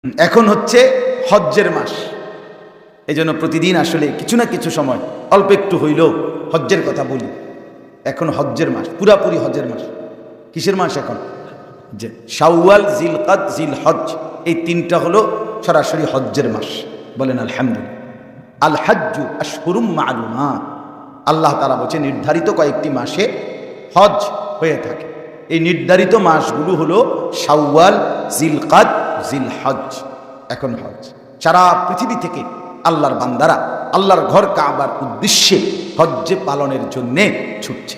এখন হচ্ছে হজ্জের মাস, এই জন্য প্রতিদিন আসলে কিছু না কিছু সময় অল্প একটু হইলেও হজ্জের কথা বলি। এখন হজ্জের মাস, পুরাপুরি হজ্জের মাস। কিসের মাস এখন? যে শাওয়াল, জিলকাদ, জিলহজ, এই তিনটা হলো সরাসরি হজ্জের মাস। বলেন আলহামদুলিল্লাহ। আল হাজ্জু আশহুরুম মালুমাত, আল্লাহ তাআলা বলেন নির্ধারিত কয়েকটি মাসে হজ হয়ে থাকে। এই নির্ধারিত মাসগুলো হলো শাওয়াল, জিলকাদ, জিলহজ। এখন হজ সারা পৃথিবী থেকে আল্লাহর বান্দারা আল্লাহর ঘর কাবার উদ্দেশ্যে হজ্জে পালনের জন্যে ছুটছে।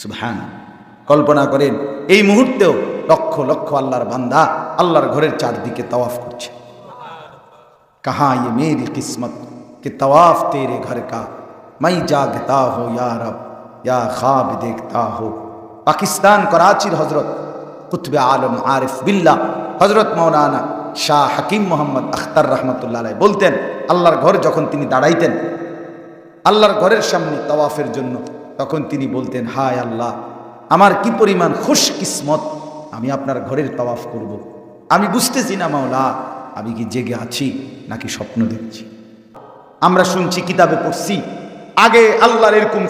সুবহান। কল্পনা করেন এই মুহূর্তেও লক্ষ লক্ষ আল্লাহর বান্দা আল্লাহর ঘরের চারদিকে তাওয়াফ করছে। কাহা ये मेरी किस्मत कि तवाफ तेरे घर का मैं जागता हो या रब या ख्वाब देखता हो। পাকিস্তান করাচির হজরত কুতবে আলম আরিফ বিল্লাহ হজরত মৌলানা শাহ হাকিম মোহাম্মদ আখতার রহমতুল্লাহ আলাইহি বলতেন, আল্লাহর ঘর যখন তিনি দাঁড়াইতেন আল্লাহর ঘরের সামনে তাওয়াফের জন্য, তখন তিনি বলতেন, হায় আল্লাহ, আমার কি পরিমাণ খুশ কিসমত, আমি আপনার ঘরের তাওয়াফ করব। আমি বুঝতেছি না মাওলা, আমি কি জেগে আছি নাকি স্বপ্ন দেখছি। আমরা শুনছি, কিতাবে পড়ছি, আগে আল্লাহর এরকম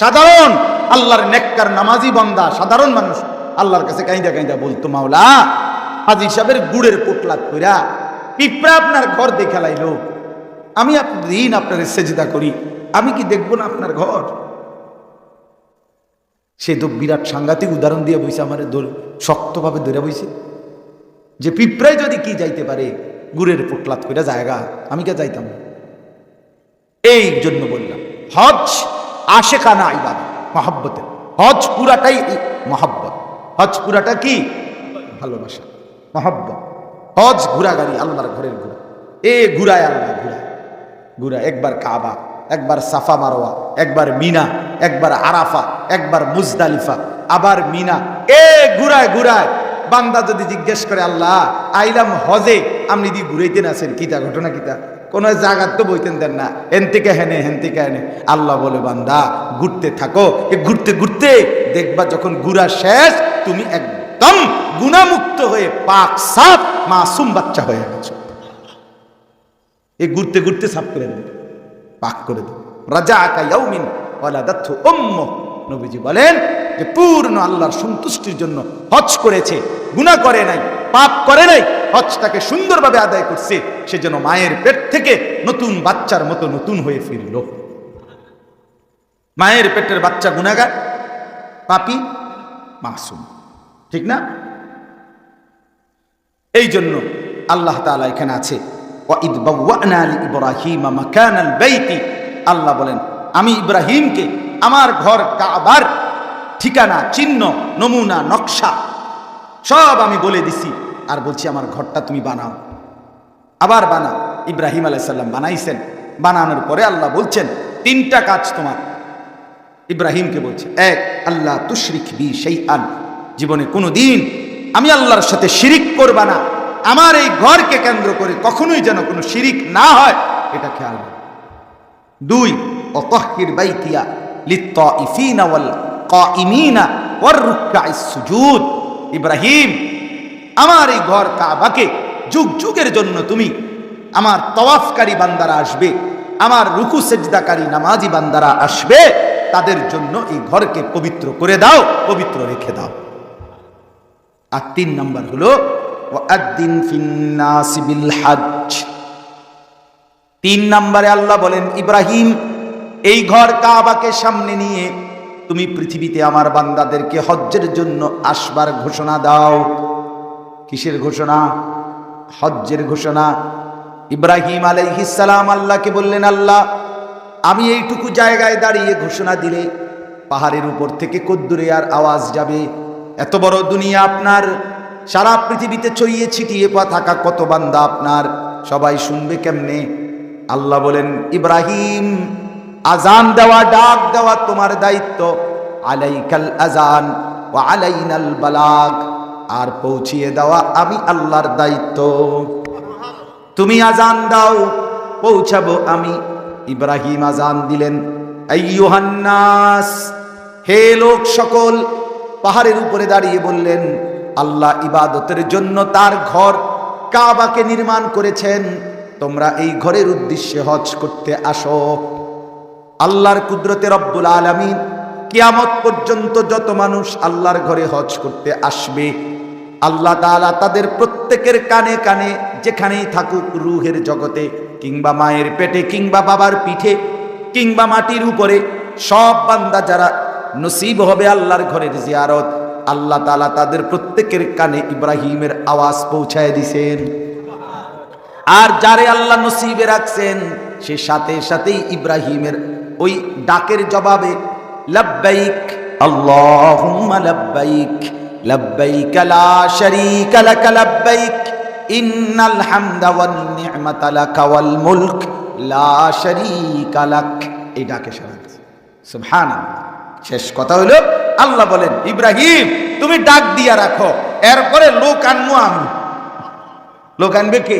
সাধারণ আল্লাহর নেককার নামাজি বান্দা সাধারণ মানুষ আল্লাহর কাছে কাইন্দা কাইন্দা বলতো, মাওলা, হাজী সাহেবের গুড়ের পোটলা কইরা পিঁপড়া আপনার ঘর দেখে লাইলো, আমি দিন আপনার সেজদা করি, আমি কি দেখবো না আপনার ঘর? সে তো বিরাট সাংঘাতিক উদাহরণ দিয়ে বইছে, আমার শক্তভাবে ধরে বইছে যে পিঁপড়ায় যদি কি যাইতে পারে গুড়ের পোটলাত কইরা জায়গা, আমি কে যাইতাম? এই জন্য বললাম হজ আশেকানা ইবাদত, মহব্বতের। হজ পুরাটাই মহব্বত, হজ পুরাটা কি? ভালোবাসা, মহব্বত। হজ ঘুরাগাড়ি, আল্লাহর ঘরের ঘুরা। ঘুরায় আল্লাহ, ঘুরা একবার কাবা, একবার সাফা মারোয়া, একবার মিনা, একবার আরাফা, একবার মুজদালিফা, আবার মিনা। ঘুরায় ঘুরায় বান্দা যদি জিজ্ঞেস করে, আল্লাহ আইলাম হজে, আপনি দি ঘুরাইতেন আছেন, কিতা ঘটনা কিতা? কোন জায়গার তো বইতেন দেন না, হেন থেকে হেনে, হেন থেকে হেনে। আল্লাহ বলে, বান্দা ঘুরতে থাকো, ঘুরতে ঘুরতে দেখবা যখন ঘুরা শেষ, তুমি একদম গুনাহমুক্ত হয়ে পাক সাফ মাসুম বাচ্চা হয়ে গেছো। ঘুরতে ঘুরতে সাফ করে দেবে, পাক করে দেবে। রাজাকা ইয়াউমিন ওয়ালাদাতহু উম্মুহ, নবীজি বলেন যে পূর্ণ আল্লাহর সন্তুষ্টির জন্য হজ করেছে, গুনাহ করে নাই, পাপ করে নাই, হজটাকে সুন্দরভাবে আদায় করছে, সেজন্য মায়ের পেট থেকে নতুন বাচ্চার মতো নতুন হয়ে ফিরল। মায়ের পেটের বাচ্চা গুনাহগার, পাপী, মাসুম, ঠিক না? এই জন্য আল্লাহ তাআলা এখানে আছে, ওয়াইদ বাওয়ানা লিইব্রাহিমা মাকানাল বাইতি, আল্লাহ বলেন আমি ইব্রাহিমকে আমার ঘর কাবার ঠিকানা, চিহ্ন, নমুনা, নকশা সব আমি বলে দিছি, আর বলছি আমার ঘরটা তুমি বানাও। আবার বানা। ইব্রাহিম আলাইহিস সালাম বানাইছেন। বানানোর পরে আল্লাহ বলছেন তিনটা কাজ তোমার। ইব্রাহিমকে বলছে, এক, আল্লাহ তুশরিক বি শাইআন, জীবনে কোনোদিন আমি আল্লাহর সাথে শিরিক করবা না, আমার এই ঘরকে কেন্দ্র করে কখনোই যেন কোনো শিরিক না হয়, এটা খেয়াল রাখো। দুই, ওয়াতাহহির বাইতিয়া লিত-তাইফিনা ওয়াল কাইমিনা ওয়ার রুকআইস সুজুদ, ইব্রাহিম আমার এই ঘর কাবাকে যুগ যুগের জন্য তুমি, আমার তাওয়াফকারী বান্দারা আসবে, আমার রুকু সেজদাকারী নামাজি বান্দারা আসবে, তাদের জন্য এই ঘরকে পবিত্র করে দাও, পবিত্র রেখে দাও। আর তিন নাম্বার হলো ওয়াআদ্দিন ফিন-নাসি বিল হজ। তিন নম্বরে আল্লাহ বলেন, ইব্রাহিম এই ঘর কাবাকে সামনে নিয়ে তুমি পৃথিবীতে আমার বান্দাদেরকে হজ্জের জন্য আসবার ঘোষণা দাও। কিসের ঘোষণা? হজ্জের ঘোষণা। ইব্রাহিম আলাইহিস সালাম আল্লাহকে বললেন, আল্লাহ আমি এইটুকু জায়গায় দাঁড়িয়ে ঘোষণা দিলে পাহাড়ের উপর থেকে কদ্দুরে আর আওয়াজ যাবে? এত বড় দুনিয়া আপনার, সারা পৃথিবীতে ছড়িয়ে ছিটিয়ে থাকা কত বান্দা আপনার, সবাই শুনবে কেমনে? আল্লাহ বলেন, ইব্রাহিম আজান দেওয়া, ডাক দেওয়া তোমার দায়িত্ব, আলাইকাল আজান ওয়া আলাইনাল বালাগ, আর পৌঁছিয়ে দেওয়া আমি আল্লাহর দায়িত্ব। তুমি আজান দাও, পৌঁছাবো আমি। ইব্রাহিম আজান দিলেন, আইয়ুহান নাস, হে লোক সকল, পাহাড়ের উপরে দাঁড়িয়ে বললেন, আল্লাহ ইবাদতের জন্য তার ঘর কাবাকে নির্মাণ করেছেন, তোমরা এই ঘরের উদ্দেশ্যে হজ করতে আসো। আল্লাহর কুদরতে রব্বুল আলামিন কিয়ামত পর্যন্ত যত মানুষ আল্লাহর ঘরে হজ করতে আসবে, আল্লাহ তাআলা তাদের প্রত্যেকের কানে কানে যেখানেই থাকুক, রূহের জগতে কিংবা মায়ের পেটে কিংবা বাবার পিঠে কিংবা মাটির উপরে, সব বান্দা যারা নসিব হবে আল্লাহর ঘরের জিয়ারত, আল্লাহ তাআলা তাদের প্রত্যেকের কানে ইব্রাহিমের আওয়াজ পৌঁছায় দিছেন। আর যারে আল্লাহ নসিবে রাখছেন সে সাথে সাথেই ইব্রাহিমের ওই ডাকের জবাবে লাব্বাইক আল্লাহুম্মা লাব্বাইক লাব্বাইক লা শারীকা লাক লাব্বাইক ইন্নাল হামদা ওয়ান নি'মাতা লাকা ওয়াল মুলক লা শারীকা লাক, এই ডাকে সাড়া দিয়েছে। সুবহানাল্লাহ। শেষ কথা হলো আল্লাহ বলেন, ইব্রাহিম তুমি ডাক দিয়া রাখো, এরপরে লোক আনবো আমি। লোক আনবে কে?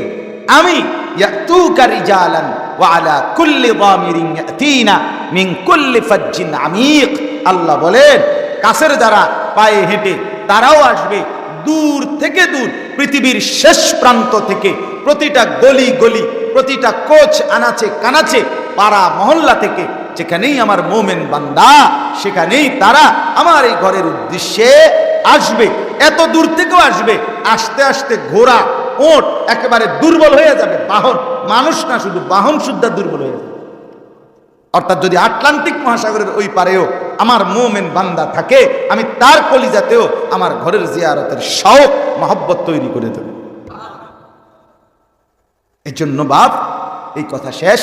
আমি। ইয়াতুকা রিজালান ওয়া আলা কুল্লি দামিরিন ইয়াতিনা মিন কুল্লি ফাজ্জিন আমিক। আল্লাহ বলেন, কাছের যারা পায়ে হেঁটে তারাও আসবে, দূর থেকে দূর পৃথিবীর শেষ প্রান্ত থেকে, প্রতিটা গলি গলি, প্রতিটা কোচ আনাচে কানাচে, পাড়া মহল্লা থেকে, যেখানেই আমার মোমেন বান্দা সেখানেই তারা আমার এই ঘরের উদ্দেশ্যে আসবে। এত দূর থেকেও আসবে, আস্তে আস্তে ঘোড়া ওট একেবারে দুর্বল হয়ে যাবে, বাহন, মানুষ না শুধু বাহন শুদ্ধা দুর্বল হয়ে যাবে। অর্থাৎ যদি আটলান্টিক মহাসাগরের ওই পারেও আমার মোমেন বান্দা থাকে, আমি তার কলিজাতেও আমার ঘরের জিয়ারতের শৌক মহব্বত তৈরি করে দেব। এই জন্য বাপ, এই কথা শেষ,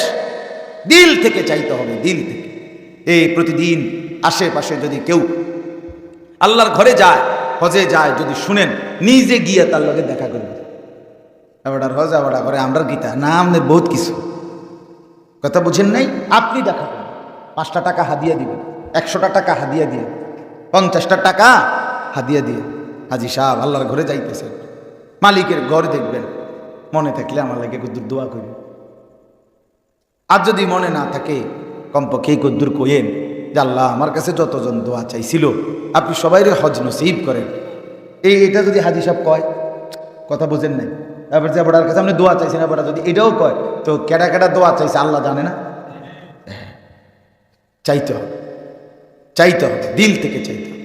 দিল থেকে চাইতে হবে, দিল থেকে। এই প্রতিদিন আশেপাশে যদি কেউ আল্লাহর ঘরে যায়, হজে যায়, যদি শুনেন, নিজে গিয়ে তার লগে দেখা করবে। আবার হজ আবার করে আমরা গীতা না, আমাদের বহুত কিছু কথা বুঝেন নাই। আপনি দেখা করেন, 5টা টাকা হাদিয়া দিবেন, 100টা টাকা হাদিয়া দিয়ে, 50টা টাকা হাদিয়া দিয়ে, হাজি সাহেব আল্লাহর ঘরে যাইতেছেন, মালিকের ঘর দেখবেন, মনে থাকলে আমার লাগে কদ্দুর দোয়া করি। আর যদি মনে না থাকে, কমপক্ষে কদ্দুর কইেন যে আল্লাহ আমার কাছে যতজন দোয়া চাইছিল আপনি সবাইরে হজ নসিব করেন। এটা যদি হাজি সাহেব কয়, কথা বুঝেন নাই, এবার যে আপনার কাছে আপনি দোয়া চাইছেন, এবার যদি এটাও কয়, তো কেডা কেডা দোয়া চাইছে আল্লাহ জানে না? চাইতে হবে, চাইতে হবে, দিল থেকে চাইতে হবে।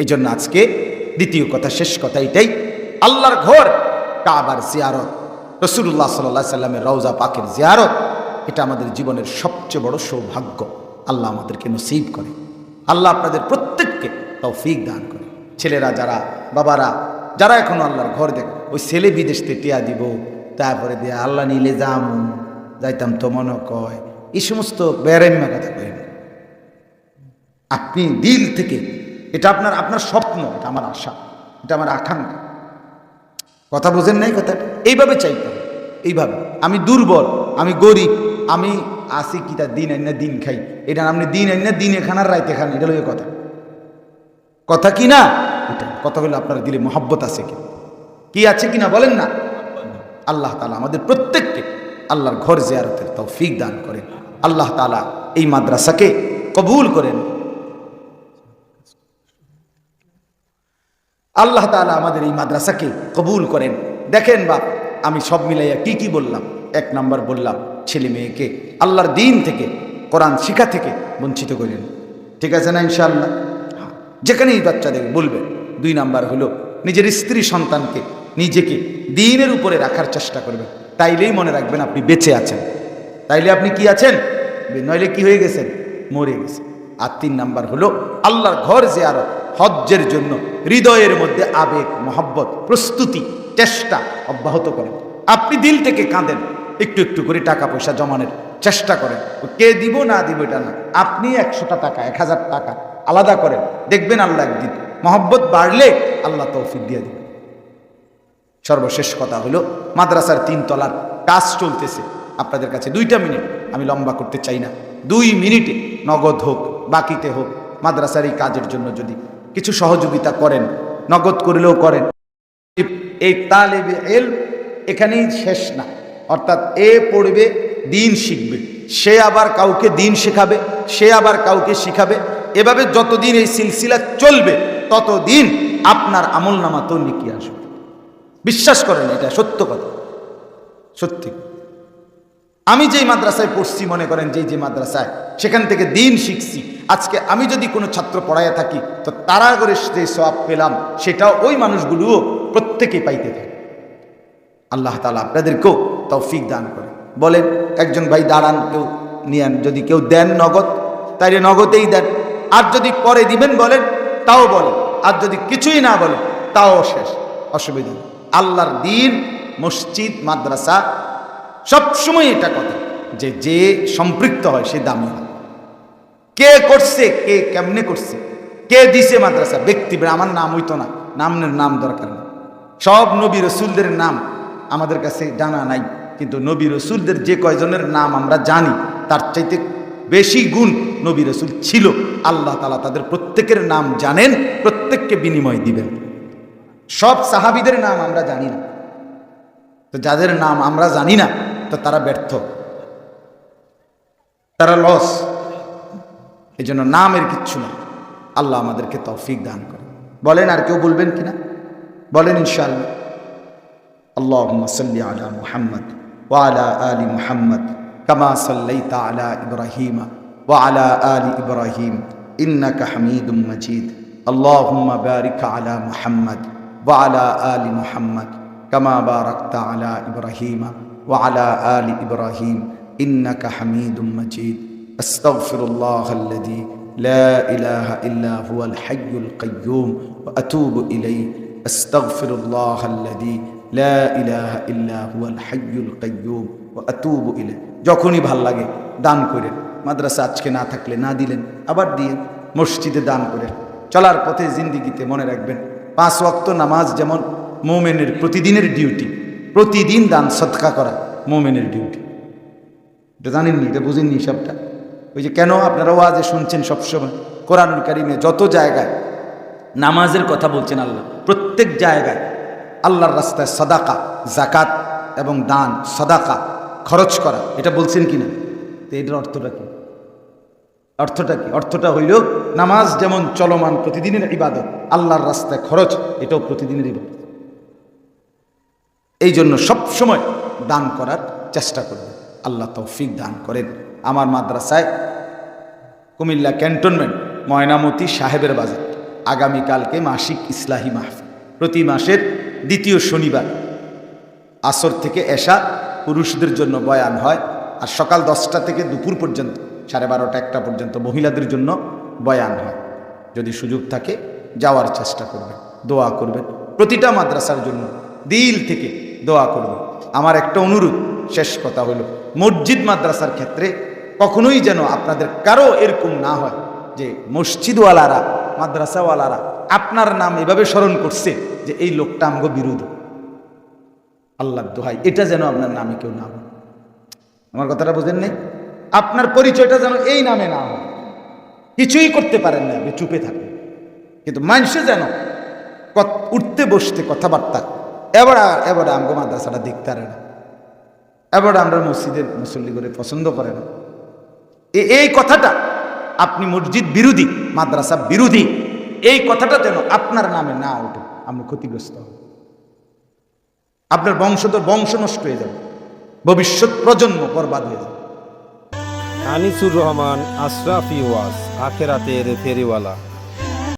এই জন্য আজকে দ্বিতীয় কথা, শেষ কথা এটাই, আল্লাহর ঘর কাবার জিয়ারত, রাসূলুল্লাহ সাল্লাল্লাহু আলাইহি সাল্লামের রওজা পাকের জিয়ারত, এটা আমাদের জীবনের সবচেয়ে বড় সৌভাগ্য। আল্লাহ আমাদেরকে নসিব করে, আল্লাহ আপনাদের প্রত্যেককে তৌফিক দান করে। ছেলেরা যারা, বাবারা যারা এখনো আল্লাহর ঘর দেখে, ওই ছেলে বিদেশ থেকে টিয়া দিব, তারপরে দিয়ে আল্লাহ নিলে যাইতাম তো মনে কয়, এই সমস্ত বেরেম্মা কথা কয়েন। আপনি দিল থেকে, এটা আপনার আপনার স্বপ্ন, এটা আমার আশা, এটা আমার আকাঙ্ক্ষা। কথা বোঝেন নাই কথা? এইভাবে চাইতে হবে, এইভাবে। আমি দুর্বল, আমি গরিব, আমি আসি কি তার দিন আইন না দিন খাই, এটা আপনি দিন আইন না দিনে খান আর রাইতে খান, এটা লইয়ে কথা, কথা কি না? এটা কথা হলো আপনার দিলে মহব্বত আছে কি, কি আছে কিনা বলেন না? আল্লাহ তাআলা আমাদের প্রত্যেককে আল্লাহর ঘর জিয়ারতের তৌফিক দান করেন। আল্লাহ তাআলা এই মাদ্রাসাকে কবুল করেন। আল্লাহ তাআলা আমাদের এই মাদ্রাসাকে কবুল করেন। দেখেন বাপ, আমি সব মিলাইয়া কি বললাম? 1 নাম্বার বললাম, ছেলে মেয়েকে আল্লাহর দিন থেকে, কোরআন শিক্ষা থেকে বঞ্চিত করেন, ঠিক আছে না? ইনশাআল্লাহ যেখানেই বাচ্চাদের বলবেন। 2 নাম্বার হলো নিজের স্ত্রী সন্তানকে, নিজেকে দ্বীনের উপরে রাখার চেষ্টা করবেন, তাইলেই মনে রাখবেন আপনি বেঁচে আছেন, তাইলে আপনি কি আছেন, নইলে কি হয়ে গেছেন, মরে গেছেন। আর 3 নাম্বার হলো আল্লাহর ঘর জিয়ারত, হজ্জের জন্য হৃদয়ের মধ্যে আবেগ, মহব্বত, প্রস্তুতি, চেষ্টা অব্যাহত করেন। আপনি দিল থেকে কাঁদেন, একটু একটু করে টাকা পয়সা জমানোর চেষ্টা করেন। কে দিব না দিব এটা না, আপনি 100টা টাকা, 1000 টাকা আলাদা করেন, দেখবেন আল্লাহ একদিন মহব্বত বাড়লে আল্লাহ তৌফিক দিয়ে দিবেন। সর্বশেষ কথা হলো, মাদ্রাসার 3 তলার কাজ চলতেছে। আপনাদের কাছে 2টা মিনিট, আমি লম্বা করতে চাই না, 2 মিনিটে নগদ হোক বাকিতে হোক, মাদ্রাসার এই কাজের জন্য যদি কিছু সহযোগিতা করেন, নগদ করলেও করেন। এই তালেবে ইলম এখানেই শেষ না, অর্থাৎ এ পড়বে, দিন শিখবে, সে আবার কাউকে দিন শেখাবে, সে আবার কাউকে শিখাবে। এভাবে যতদিন এই সিলসিলা চলবে ততদিন আপনার আমলনামা তো নেকি আসবে। বিশ্বাস করেন, এটা সত্য কথা, সত্যি। আমি যেই মাদ্রাসায় পড়ছি, মনে করেন যে মাদ্রাসায়, সেখান থেকে দিন শিখছি। আজকে আমি যদি কোনো ছাত্র পড়াইয়া থাকি, তো তারা করে যে সওয়াব পেলাম, সেটাও ওই মানুষগুলোও প্রত্যেকেই পাইতে থাকে। আল্লাহ তাআলা আপনাদেরকেও তৌফিক দান করে। বলেন, একজন ভাই দাঁড়ান, কেউ নিয়েন, যদি কেউ দেন নগদ, তাইলে নগদেই দেন। আর যদি পরে দিবেন বলেন, তাও বলেন। আর যদি কিছুই না বলেন, তাও শেষ, অসুবিধা নেই। আল্লাহর দ্বীন, মসজিদ, মাদ্রাসা, সবসময় এটা কথা যে যে সম্পৃক্ত হয় সে দামি হয়। কে করছে, কে কেমনে করছে, কে দিছে মাদ্রাসা, ব্যক্তি। আমার নাম হইতো না, নাম দরকার না। সব নবী রসুলদের নাম আমাদের কাছে জানা নাই, কিন্তু নবী রসুলদের যে কয়জনের নাম আমরা জানি, তার চাইতে বেশি গুণ নবী রসুল ছিল। আল্লাহ তাআলা তাদের প্রত্যেকের নাম জানেন, প্রত্যেককে বিনিময় দিবেন। সব সাহাবীদের নাম আমরা জানি না, তো যাদের নাম আমরা জানি না, তো তারা ব্যর্থ, তারা লস। এই জন্য নামের কিচ্ছু না। আল্লাহ আমাদেরকে তৌফিক দান করে। বলেন, আর কেউ বলবেন কিনা? বলেন ইনশাআল্লাহ। আল্লাহুম্মা সাল্লি আলা মুহাম্মদ ওয়া আলা আলি মুহাম্মদ কামা সাল্লাইতা আলা ইব্রাহিম ওয়া আলা আলি ইব্রাহিম ইন্নাকা হামিদুম মাজিদ। আল্লাহুম্মা বারিক আলা মুহাম্মদ ওয়া আলা আলি মুহাম্মদ কামা বারাকতা আলা ইব্রাহিম ওয়া আলা আলি ইব্রাহিম ইন্নাকা হামিদুম মাজিদ। আস্তাগফিরুল্লাহাল্লাযী লা ইলাহা ইল্লা হুয়াল হাইয়ুল কাইয়্যুম ওয়া আতুবু ইলাইহি। আস্তাগফিরুল্লাহাল্লাযী লা ইলাহা ইল্লা হুয়াল হাইয়ুল কাইয়্যুম ওয়া আতুবু ইলাইহি। যখনই ভাল লাগে দান করেন। মাদ্রাসা আজকে না থাকলে না দিলেন, আবার দিয়ে মসজিদে দান করেন। চলার পথে জিন্দিগিতে মনে রাখবেন, 5 ওয়াক্ত নামাজ যেমন মুমিনের প্রতিদিনের ডিউটি, প্রতিদিন দান সদকা করা মুমিনের ডিউটি। এটা জানেননি, এটা বুঝেননি সবটা। ওই যে কেন আপনারা ওয়াজে শুনছেন সবসময়, কোরআনুল কারীমে যত জায়গায় নামাজের কথা বলছেন আল্লাহ, প্রত্যেক জায়গায় আল্লাহর রাস্তায় সাদাকা, জাকাত এবং দান, সাদাকা খরচ করা, এটা বলছেন কিনা? তো এটার অর্থটা কি? অর্থটা কি? অর্থটা হইল নামাজ যেমন চলমান প্রতিদিনের ইবাদত, আল্লাহর রাস্তায় খরচ এটাও প্রতিদিনের ইবাদত। এই জন্য সবসময় দান করার চেষ্টা করবেন। আল্লাহ তৌফিক দান করেন। আমার মাদ্রাসায় কুমিল্লা ক্যান্টনমেন্ট ময়নামতি সাহেবের বাজার আগামীকালকে মাসিক ইসলাহি মাহফিল, প্রতি মাসের দ্বিতীয় শনিবার আসর থেকে এশা পুরুষদের জন্য বয়ান হয়, আর সকাল 10টা থেকে দুপুর পর্যন্ত 12:30 1টা পর্যন্ত মহিলাদের জন্য বয়ান হয়। যদি সুযোগ থাকে যাওয়ার চেষ্টা করবেন, দোয়া করবেন। প্রতিটা মাদ্রাসার জন্য দিল থেকে দোয়া করবেন। আমার একটা অনুরোধ, শেষ কথা হলো, মসজিদ মাদ্রাসার ক্ষেত্রে কখনোই যেন আপনাদের কারো এরকম না হয় যে মসজিদওয়ালারা, মাদ্রাসাওয়ালারা আপনার নাম এভাবে স্মরণ করছে যে এই লোকটা আমগো বিরোধী। আল্লাহর দোহাই, এটা যেন আপনার নামে কেউ না হয়। আমার কথাটা বুঝেন নাই? আপনার পরিচয়টা যেন এই নামে না হয়। কিছুই করতে পারেন না, আপনি চুপে থাকেন, কিন্তু মানুষে যেন উঠতে বসতে কথাবার্তা এবার আমগো মাদ্রাসাটা দেখতে পারে না, এবার আমরা মসজিদের মুসল্লি করে পছন্দ করে না। এই কথাটা, আপনি মসজিদ বিরোধী, মাদ্রাসা বিরোধী, এই কথাটা যেন আপনার নামে না ওঠে, আমরা ক্ষতিগ্রস্ত হব। আপনার বংশ নষ্ট হয়ে যাবে, ভবিষ্যৎ প্রজন্ম বরবাদ হয়ে যাবে। আনিসুর রহমান, আশরাফি ওয়াজ, আখেরাতের ফেরিওয়ালা।